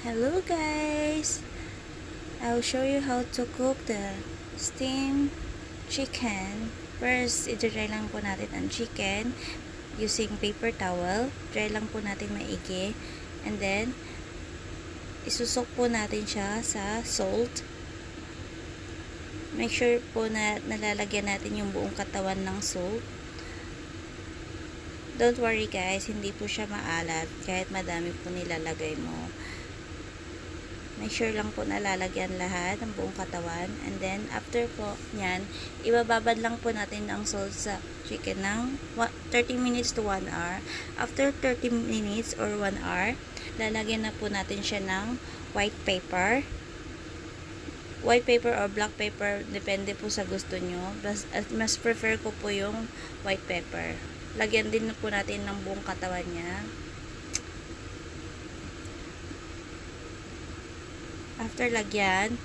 Hello guys! I'll show you how to cook the steamed chicken. First, i-dry lang po natin ang chicken using paper towel. Dry lang po natin maigi. And then, isusok po natin siya sa salt. Make sure po na nalalagyan natin yung buong katawan ng salt. Don't worry guys, hindi po siya maalat kahit madami po nilalagay mo. Make sure lang po nalalagyan lahat ng buong katawan. And then, after po nyan, ibababad lang po natin ang salt sa chicken ng 30 minutes to 1 hour. After 30 minutes or 1 hour, lalagyan na po natin siya ng white paper. White paper or black paper, depende po sa gusto nyo. Mas prefer ko po yung white paper. Lagyan din po natin ng buong katawan niya. After lagyan,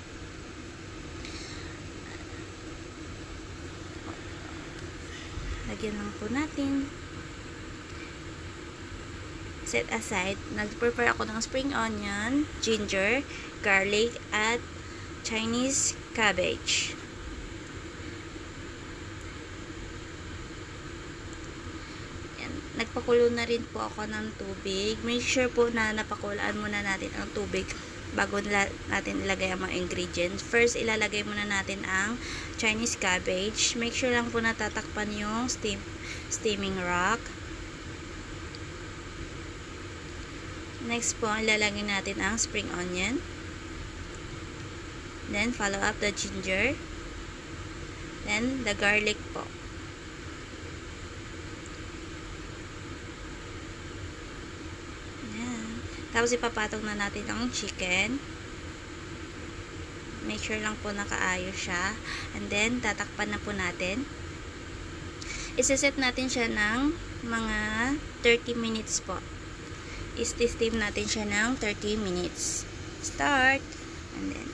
lagyan lang po natin. Set aside. Nag-prepare ako ng spring onion, ginger, garlic, at Chinese cabbage. Nagpakulo na rin po ako ng tubig. Make sure po na napakulaan muna natin ang tubig bago natin ilagay ang mga ingredients. First, ilalagay muna natin ang Chinese cabbage. Make sure lang po na tatakpan yung steaming rack. Next po, ilalagay natin ang spring onion. Then, follow up the ginger. Then, the garlic po. Tapos ipapatong na natin ang chicken. Make sure lang po nakaayos siya. And then, tatakpan na po natin. Isa-set natin siya ng mga 30 minutes po. I-steam natin siya ng 30 minutes. Start. And then,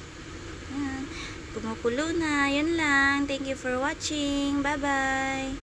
yan. Kumukulo na. Yan lang. Thank you for watching. Bye-bye.